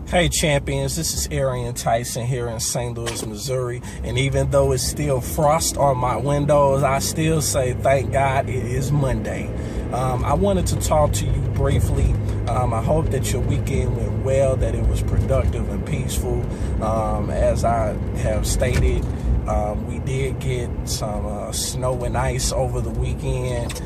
Hey champions, this is Arian Tyson here in St. Louis, Missouri, and even though it's still frost on my windows, I still say thank God it is Monday. I wanted to talk to you briefly. I hope that your weekend went well, that it was productive and peaceful. As I have stated, we did get some snow and ice over the weekend,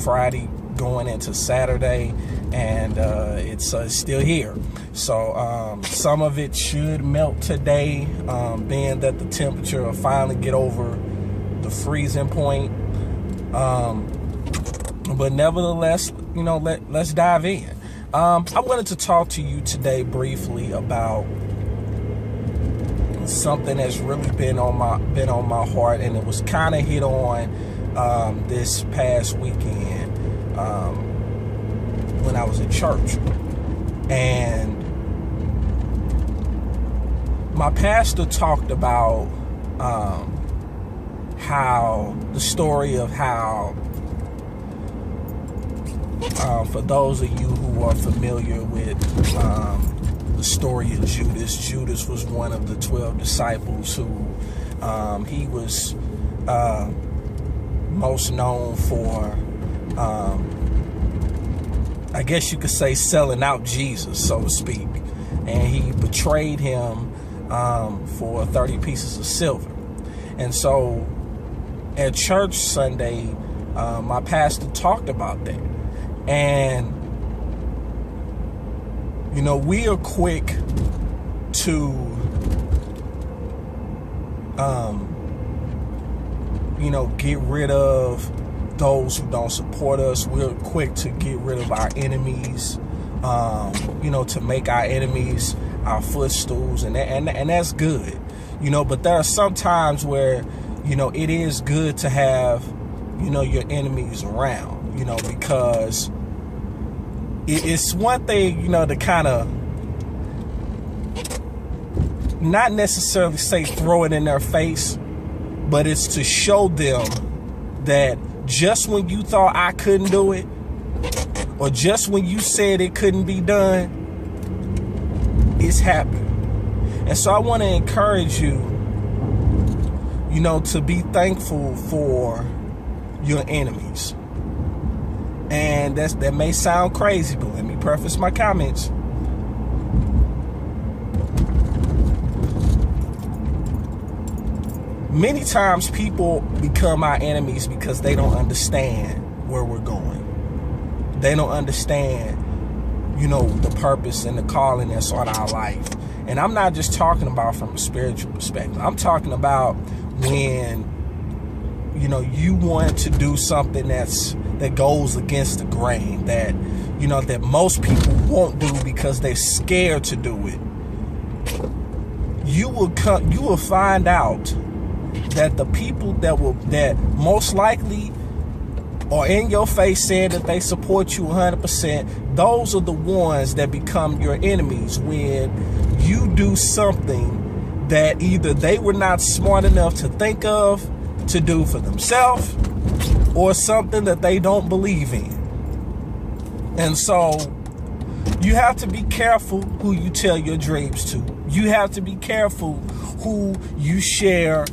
Friday going into Saturday, and it's still here. So some of it should melt today, being that the temperature will finally get over the freezing point. But nevertheless, you know, let's dive in. I wanted to talk to you today briefly about something that's really been on my heart, and it was kind of hit on this past weekend when I was at church. And my pastor talked about how the story of how, for those of you who are familiar with the story of Judas was one of the 12 disciples who he was most known for, I guess you could say, selling out Jesus, so to speak. And he betrayed him for 30 pieces of silver. And so at church Sunday, my pastor talked about that. And, you know, we are quick to, you know, get rid of those who don't support us. We're quick to get rid of our enemies, you know, to make our enemies our footstools, and that's good, you know. But there are some times where, you know, it is good to have, you know, your enemies around, you know, because it's one thing, you know, to kind of not necessarily say throw it in their face, but it's to show them that just when you thought I couldn't do it, or just when you said it couldn't be done, it's happening. And so I want to encourage you, you know, to be thankful for your enemies. And that may sound crazy, but let me preface my comments. Many times people become our enemies because they don't understand where we're going. They don't understand, you know, the purpose and the calling that's on our life. And I'm not just talking about from a spiritual perspective. I'm talking about when, you know, you want to do something that goes against the grain, that, you know, that most people won't do because they're scared to do it. You will find out that the people that most likely are in your face saying that they support you 100%, those are the ones that become your enemies when you do something that either they were not smart enough to think of to do for themselves, or something that they don't believe in. And so you have to be careful who you tell your dreams to. You have to be careful who you share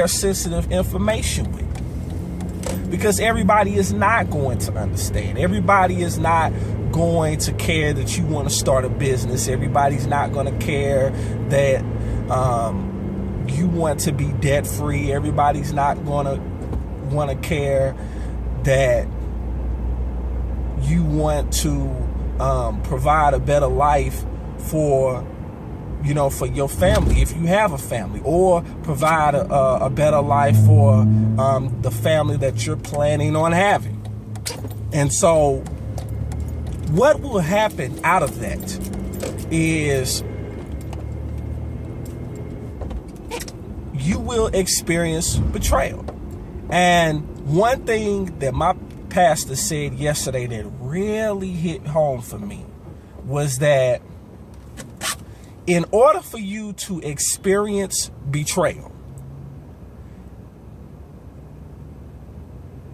sensitive information with. Because everybody is not going to understand. Everybody is not going to care that you want to start a business. Everybody's not going to care that you want to be debt free. Everybody's not going to want to care that you want to provide a better life for, you know, for your family, if you have a family, or provide a better life for the family that you're planning on having. And so what will happen out of that is you will experience betrayal. And one thing that my pastor said yesterday that really hit home for me was that in order for you to experience betrayal,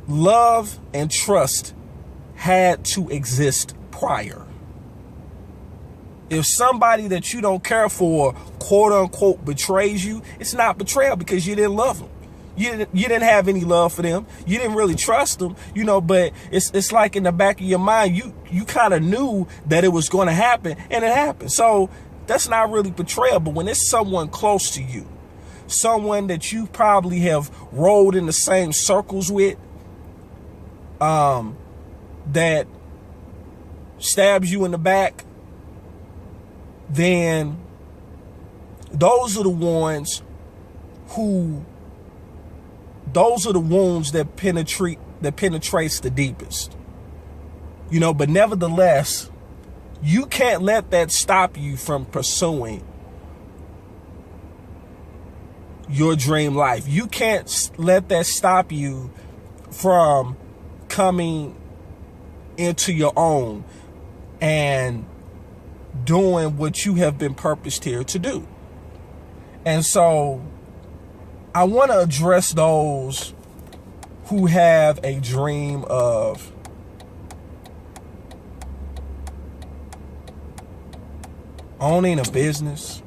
love and trust had to exist prior. If somebody that you don't care for, quote unquote, betrays you, it's not betrayal because you didn't love them. You didn't have any love for them. You didn't really trust them, you know, but it's like in the back of your mind, you kind of knew that it was going to happen, and it happened. So that's not really betrayal. But when it's someone close to you, someone that you probably have rolled in the same circles with, that stabs you in the back, then those are the wounds that penetrates the deepest. You know, but nevertheless, you can't let that stop you from pursuing your dream life. You can't let that stop you from coming into your own and doing what you have been purposed here to do. And so I want to address those who have a dream of owning a business,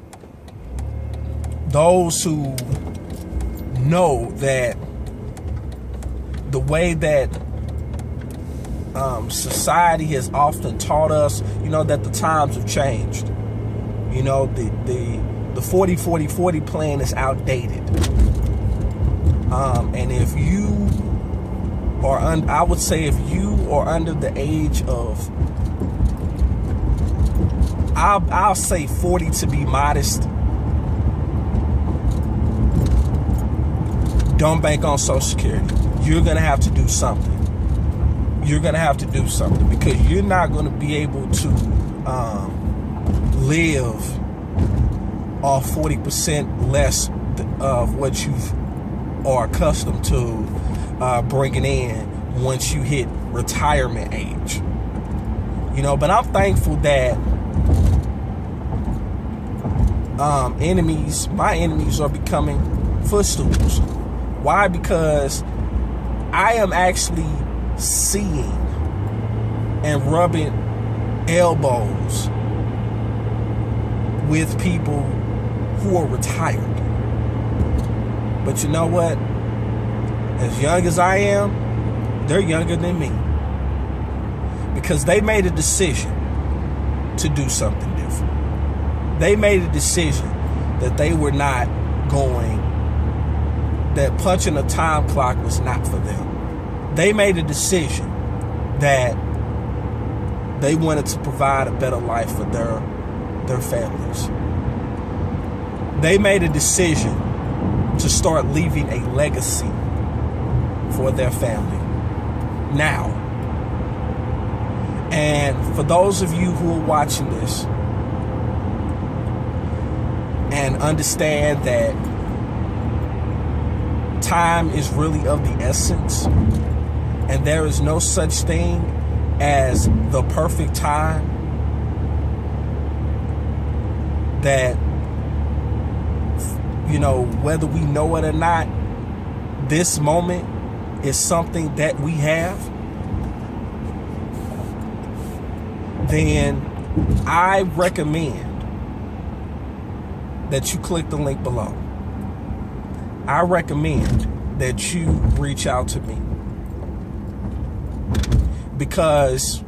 those who know that the way that society has often taught us, you know, that the times have changed. You know, the 40-40-40 plan is outdated. And if you are, I would say if you are under the age of, I'll say 40 to be modest, don't bank on Social Security. You're going to have to do something. You're going to have to do something because you're not going to be able to live off 40% less of what you are accustomed to bringing in once you hit retirement age. You know, but I'm thankful that my enemies are becoming footstools. Why? Because I am actually seeing and rubbing elbows with people who are retired. But you know what? As young as I am, they're younger than me. Because they made a decision to do something different. They made a decision that they were not going, that punching a time clock was not for them. They made a decision that they wanted to provide a better life for their families. They made a decision to start leaving a legacy for their family now. And for those of you who are watching this and understand that time is really of the essence, and there is no such thing as the perfect time, that, you know, whether we know it or not, this moment is something that we have, then I recommend that you click the link below. I recommend that you reach out to me, because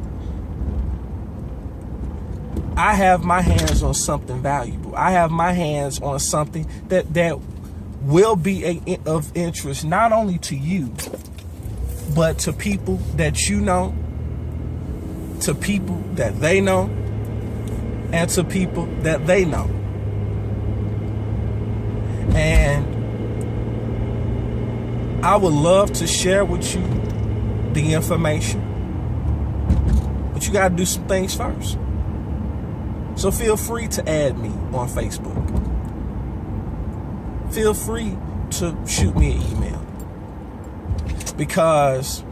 I have my hands on something valuable. I have my hands on something that will be of interest not only to you, but to people that you know, to people that they know, and to people that they know. And I would love to share with you the information, but you got to do some things first. So feel free to add me on Facebook. Feel free to shoot me an email, because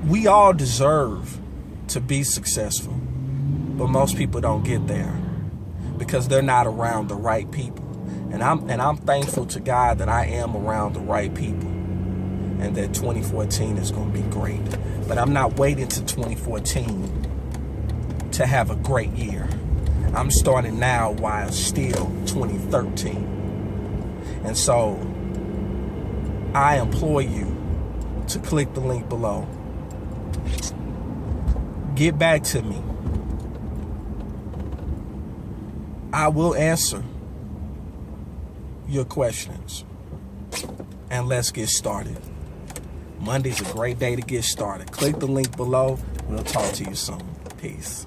we all deserve to be successful, but most people don't get there because they're not around the right people. And I'm thankful to God that I am around the right people. and that 2014 is going to be great. But I'm not waiting to 2014 to have a great year. I'm starting now while it's still 2013. And so I implore you to click the link below. Get back to me. I will answer your questions. And let's get started. Monday's a great day to get started. Click the link below. We'll talk to you soon. Peace.